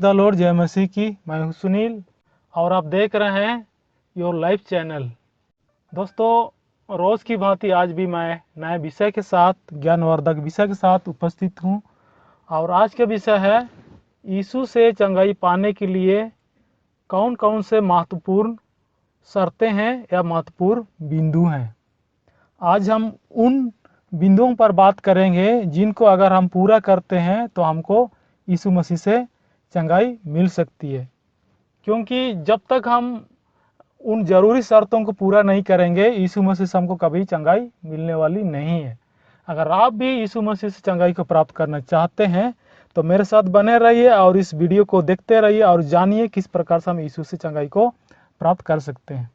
The Lord, जय मसीह की। मैं हूं सुनील और आप देख रहे हैं योर लाइफ चैनल। दोस्तों, रोज़ की भांति आज भी मैं नए विषय के साथ, ज्ञानवर्धक विषय के साथ उपस्थित हूं। और आज का विषय है यीशु से चंगाई पाने के लिए कौन कौन से महत्वपूर्ण शर्तें हैं या महत्वपूर्ण बिंदु हैं। आज हम उन बिंदुओं पर बात करेंगे जिनको अगर हम पूरा करते हैं तो हमको यीशु मसीह से चंगाई मिल सकती है। क्योंकि जब तक हम उन ज़रूरी शर्तों को पूरा नहीं करेंगे, यीशु मसीह से हमको कभी चंगाई मिलने वाली नहीं है। अगर आप भी यीशु मसीह से चंगाई को प्राप्त करना चाहते हैं तो मेरे साथ बने रहिए और इस वीडियो को देखते रहिए और जानिए किस प्रकार से हम यीशु से चंगाई को प्राप्त कर सकते हैं।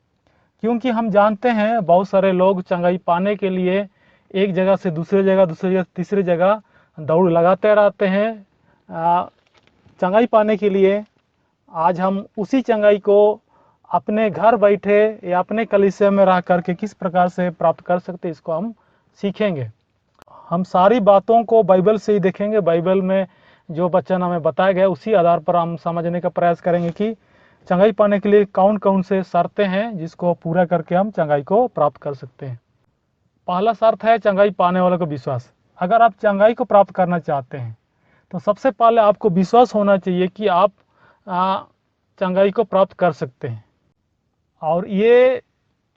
क्योंकि हम जानते हैं बहुत सारे लोग चंगाई पाने के लिए एक जगह से दूसरी जगह तीसरी जगह दौड़ लगाते रहते हैं चंगाई पाने के लिए। आज हम उसी चंगाई को अपने घर बैठे या अपने कलीसिया में रह करके किस प्रकार से प्राप्त कर सकते हैं, इसको हम सीखेंगे। हम सारी बातों को बाइबल से ही देखेंगे। बाइबल में जो वचन हमें बताया गया उसी आधार पर हम समझने का प्रयास करेंगे कि चंगाई पाने के लिए कौन कौन से शर्तें हैं जिसको पूरा करके हम चंगाई को प्राप्त कर सकते हैं। पहला शर्त है चंगाई पाने वाले को विश्वास। अगर आप चंगाई को प्राप्त करना चाहते हैं तो सबसे पहले आपको विश्वास होना चाहिए कि आप चंगाई को प्राप्त कर सकते हैं। और ये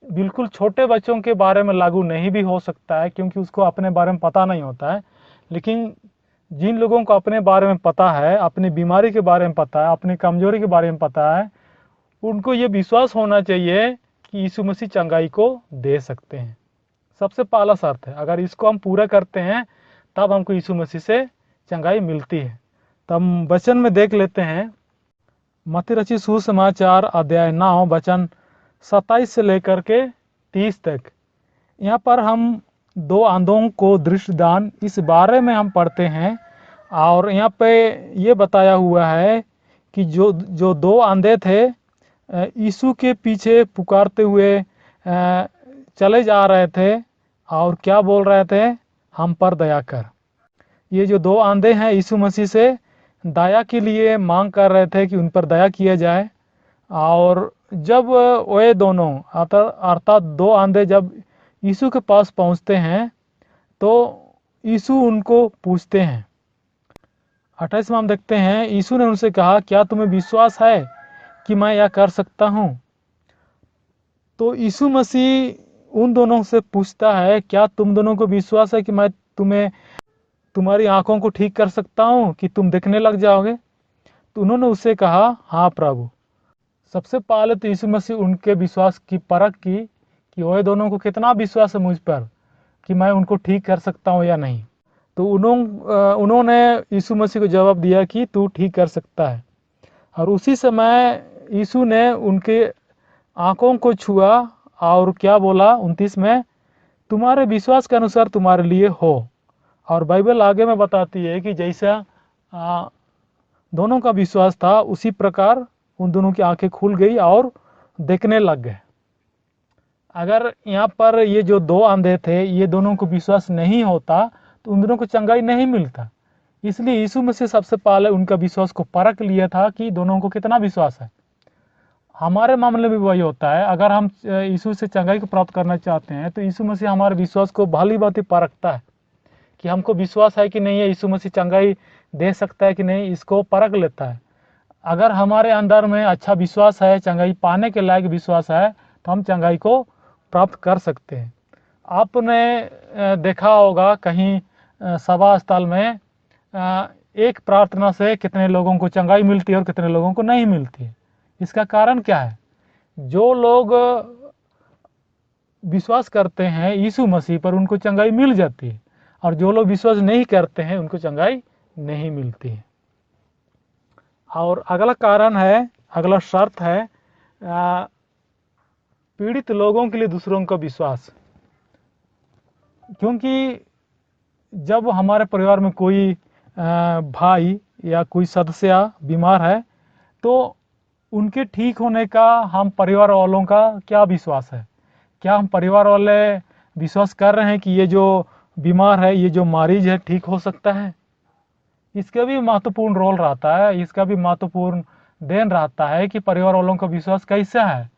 बिल्कुल छोटे बच्चों के बारे में लागू नहीं भी हो सकता है, क्योंकि उसको अपने बारे में पता नहीं होता है। लेकिन जिन लोगों को अपने बारे में पता है, अपनी बीमारी के बारे में पता है, अपनी कमजोरी के बारे में पता है, उनको ये विश्वास होना चाहिए कि यीशु मसीह चंगाई को दे सकते हैं। सबसे पहला शर्त है। अगर इसको हम पूरा करते हैं तब हमको यीशु मसीह से चंगाई मिलती है। तो हम वचन में देख लेते हैं मत्ती रचित सुसमाचार अध्याय 9 वचन 27 से लेकर के 30 तक। यहाँ पर हम दो अंधों को दृष्टिदान इस बारे में हम पढ़ते हैं। और यहाँ पे ये बताया हुआ है कि जो दो अंधे थे यीशु के पीछे पुकारते हुए चले जा रहे थे और क्या बोल रहे थे, हम पर दया कर। ये जो दो अंधे हैं यीशु मसीह से दया के लिए मांग कर रहे थे कि उन पर दया किया जाए। और जब वे दोनों अर्थात दो अंधे जब यीशु के पास पहुंचते हैं तो यीशु उनको पूछते हैं। 28 में हम देखते हैं, यीशु ने उनसे कहा, क्या तुम्हें विश्वास है कि मैं यह कर सकता हूं? तो यीशु मसीह उन दोनों से पूछता है, क्या तुम दोनों को विश्वास है कि मैं तुम्हारी आंखों को ठीक कर सकता हूं, कि तुम देखने लग जाओगे? तो उन्होंने उससे कहा, हाँ प्रभु। सबसे पहले तो यीशु मसीह उनके विश्वास की परख की कि वह दोनों को कितना विश्वास है मुझ पर कि मैं उनको ठीक कर सकता हूं या नहीं। तो उन्होंने यीशु मसीह को जवाब दिया कि तू ठीक कर सकता है। और उसी समय यीशु ने उनके आंखों को छुआ और क्या बोला 29 में, तुम्हारे विश्वास के अनुसार तुम्हारे लिए हो। और बाइबल आगे में बताती है कि जैसा दोनों का विश्वास था उसी प्रकार उन दोनों की आंखें खुल गई और देखने लग गए। अगर यहाँ पर ये जो दो अंधे थे ये दोनों को विश्वास नहीं होता तो उन दोनों को चंगाई नहीं मिलता। इसलिए यीशु मसीह सबसे पहले उनका विश्वास को परख लिया था कि दोनों को कितना विश्वास है। हमारे मामले में वही होता है। अगर हम यीशु से चंगाई को प्राप्त करना चाहते हैं तो यीशु मसीह हमारे विश्वास को भली भांति परखता है कि हमको विश्वास है कि नहीं है, यीशु मसीह चंगाई दे सकता है कि नहीं, इसको परख लेता है। अगर हमारे अंदर में अच्छा विश्वास है, चंगाई पाने के लायक विश्वास है, तो हम चंगाई को प्राप्त कर सकते हैं। आपने देखा होगा कहीं सभा स्थल में एक प्रार्थना से कितने लोगों को चंगाई मिलती है और कितने लोगों को नहीं मिलती है। इसका कारण क्या है? जो लोग विश्वास करते हैं यीशु मसीह पर उनको चंगाई मिल जाती है, और जो लोग विश्वास नहीं करते हैं उनको चंगाई नहीं मिलती है। और अगला कारण है, अगला शर्त है पीड़ित लोगों के लिए दूसरों का विश्वास। क्योंकि जब हमारे परिवार में कोई भाई या कोई सदस्य बीमार है तो उनके ठीक होने का हम परिवार वालों का क्या विश्वास है? क्या हम परिवार वाले विश्वास कर रहे हैं कि ये जो बीमार है, ये जो मरीज है, ठीक हो सकता है? इसका भी महत्वपूर्ण रोल रहता है, इसका भी महत्वपूर्ण देन रहता है कि परिवार वालों का विश्वास कैसा है,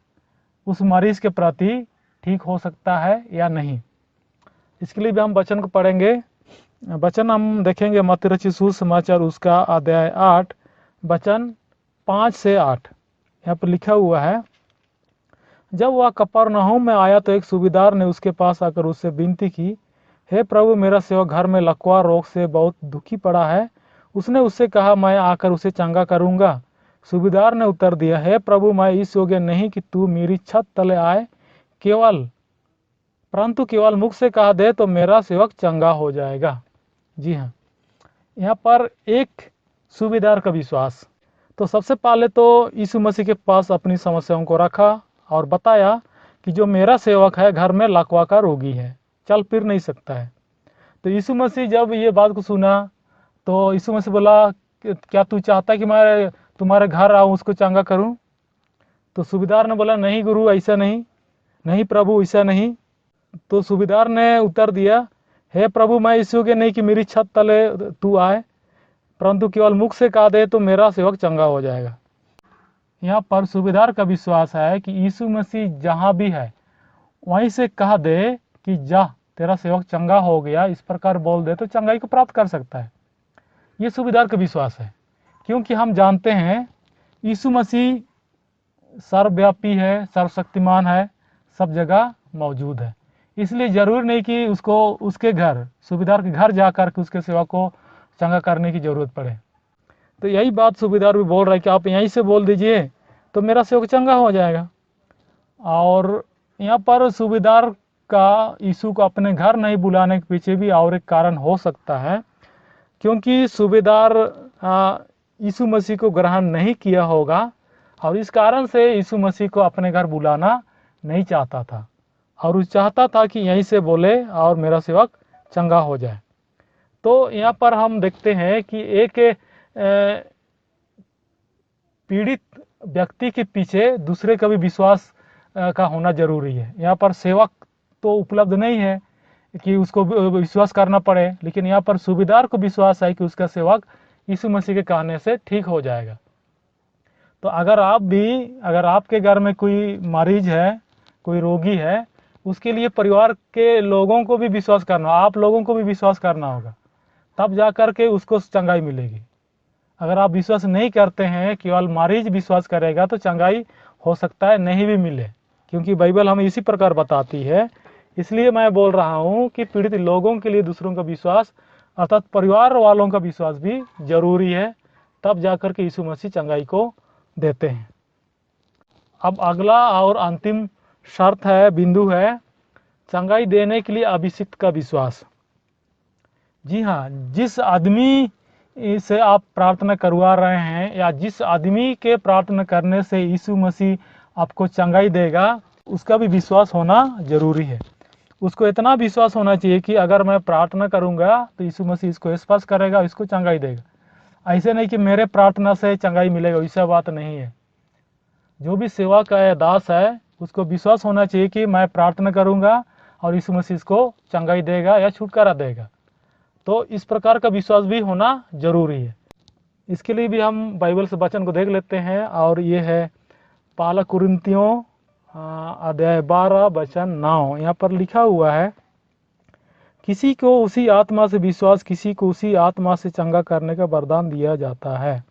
उस मरीज के प्रति ठीक हो सकता है या नहीं। इसके लिए भी हम वचन को पढ़ेंगे। वचन हम देखेंगे मत्ती रचित सुसमाचार उसका अध्याय 8 वचन 5 से 8। यहाँ पर लिखा हुआ है, जब वह कफरनहूम में आया तो एक सूबेदार ने उसके पास आकर उससे विनती की, हे प्रभु, मेरा सेवक घर में लकवा रोग से बहुत दुखी पड़ा है। उसने उससे कहा, मैं आकर उसे चंगा करूंगा। सूबेदार ने उत्तर दिया, हे प्रभु, मैं इस योग्य नहीं कि तू मेरी छत तले आए, परंतु केवल मुख से कहा दे तो मेरा सेवक चंगा हो जाएगा। जी हाँ, यहाँ पर एक सूबेदार का विश्वास। तो सबसे पहले तो यीशु मसीह के पास अपनी समस्याओं को रखा और बताया कि जो मेरा सेवक है घर में लकवा का रोगी है, चल फिर नहीं सकता है। तो यीशु मसीह जब ये बात को सुना तो यीशु मसीह बोला, क्या तू चाहता है कि मैं तुम्हारे घर आऊँ उसको चंगा करूँ? तो सूबेदार ने बोला, नहीं गुरु, ऐसा नहीं, नहीं प्रभु, ऐसा नहीं। तो सूबेदार ने उत्तर दिया, हे प्रभु, मैं इस योग्य नहीं कि मेरी छत तले तू आए, परंतु केवल मुख से कहा दे तो मेरा सेवक चंगा हो जाएगा। यहाँ पर सूबेदार का विश्वास है कि यीशु मसीह जहाँ भी है वहीं से कहा दे कि जा, तेरा सेवक चंगा हो गया, इस प्रकार बोल दे तो चंगाई को प्राप्त कर सकता है। ये सूबेदार का विश्वास है, क्योंकि हम जानते हैं यीशु मसीह सर्वव्यापी है, सर्वशक्तिमान है, सब जगह मौजूद है। इसलिए जरूर नहीं कि उसको उसके घर, सूबेदार के घर जाकर के उसके सेवा को चंगा करने की जरूरत पड़े। तो यही बात सूबेदार भी बोल रहा है कि आप यहीं से बोल दीजिए तो मेरा सेवक चंगा हो जाएगा। और यहाँ पर सूबेदार का यीशु को अपने घर नहीं बुलाने के पीछे भी और एक कारण हो सकता है, क्योंकि सूबेदार यीशु मसीह को ग्रहण नहीं किया होगा और इस कारण से यीशु मसीह को अपने घर बुलाना नहीं चाहता था और वो चाहता था कि यहीं से बोले और मेरा सेवक चंगा हो जाए। तो यहाँ पर हम देखते हैं कि एक पीड़ित व्यक्ति के पीछे दूसरे का भी विश्वास का होना जरूरी है। यहाँ पर सेवक तो उपलब्ध नहीं है कि उसको विश्वास करना पड़े, लेकिन यहाँ पर सूबेदार को विश्वास है कि उसका सेवक यीशु मसीह के कहने से ठीक हो जाएगा। तो अगर आपके घर में कोई मरीज है, कोई रोगी है, उसके लिए परिवार के लोगों को भी विश्वास करना, आप लोगों को भी विश्वास करना होगा, तब जाकर के उसको चंगाई मिलेगी। अगर आप विश्वास नहीं करते हैं, केवल मरीज विश्वास करेगा तो चंगाई हो सकता है नहीं भी मिले, क्योंकि बाइबल हमें इसी प्रकार बताती है। इसलिए मैं बोल रहा हूँ कि पीड़ित लोगों के लिए दूसरों का विश्वास अर्थात परिवार वालों का विश्वास भी जरूरी है, तब जाकर के यीशु मसीह चंगाई को देते हैं। अब अगला और अंतिम शर्त है, बिंदु है, चंगाई देने के लिए अभिषिक्त का विश्वास। जी हाँ, जिस आदमी से आप प्रार्थना करवा रहे हैं या जिस आदमी के प्रार्थना करने से यीशु मसीह आपको चंगाई देगा, उसका भी विश्वास होना जरूरी है। उसको इतना विश्वास होना चाहिए कि अगर मैं प्रार्थना करूंगा तो यीशु मसीह इसको स्पर्श करेगा, इसको चंगाई देगा। ऐसे नहीं कि मेरे प्रार्थना से चंगाई मिलेगा, ऐसा बात नहीं है। जो भी सेवा का दास है उसको विश्वास होना चाहिए कि मैं प्रार्थना करूंगा और यीशु मसीह इसको चंगाई देगा या छुटकारा देगा। तो इस प्रकार का विश्वास भी होना जरूरी है। इसके लिए भी हम बाइबल से वचन को देख लेते हैं और ये है पहला कुरिन्थियों अध्याय 12 वचन 9। यहाँ पर लिखा हुआ है, किसी को उसी आत्मा से विश्वास, किसी को उसी आत्मा से चंगा करने का वरदान दिया जाता है।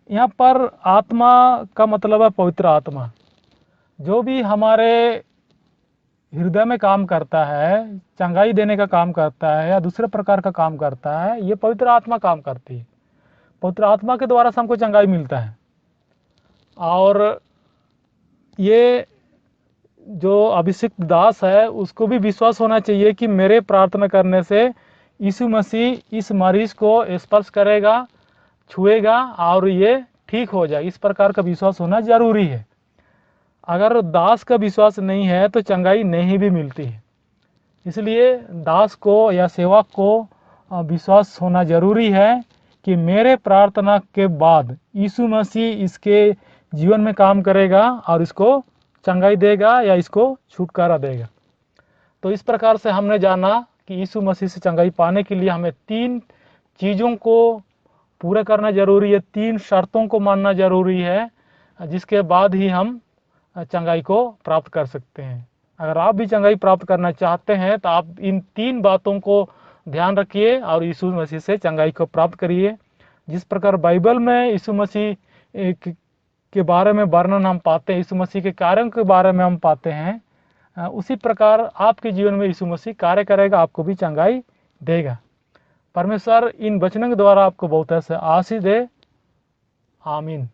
यहाँ पर आत्मा का मतलब है पवित्र आत्मा। जो भी हमारे हृदय में काम करता है, चंगाई देने का काम करता है या दूसरे प्रकार का काम करता है, ये पवित्र आत्मा काम करती है। पवित्र आत्मा के द्वारा हमको चंगाई मिलता है। और ये जो अभिषिक्त दास है उसको भी विश्वास होना चाहिए कि मेरे प्रार्थना करने से यीशु मसीह इस मरीज को स्पर्श करेगा, छुएगा और ये ठीक हो जाए। इस प्रकार का विश्वास होना जरूरी है। अगर दास का विश्वास नहीं है तो चंगाई नहीं भी मिलती है। इसलिए दास को या सेवक को विश्वास होना जरूरी है कि मेरे प्रार्थना के बाद यीशु मसीह इसके जीवन में काम करेगा और इसको चंगाई देगा या इसको छुटकारा देगा। तो इस प्रकार से हमने जाना कि यीशु मसीह से चंगाई पाने के लिए हमें 3 चीज़ों को पूरा करना जरूरी है, 3 शर्तों को मानना जरूरी है, जिसके बाद ही हम चंगाई को प्राप्त कर सकते हैं। अगर आप भी चंगाई प्राप्त करना चाहते हैं तो आप इन 3 बातों को ध्यान रखिए और यीशु मसीह से चंगाई को प्राप्त करिए। जिस प्रकार बाइबल में यीशु मसीह के बारे में वर्णन हम पाते हैं, यीशु मसीह के कार्यों के बारे में हम पाते हैं, उसी प्रकार आपके जीवन में यीशु मसीह कार्य करेगा, आपको भी चंगाई देगा। परमेश्वर इन वचनों के द्वारा आपको बहुत ऐसे आशीष दे। आमीन।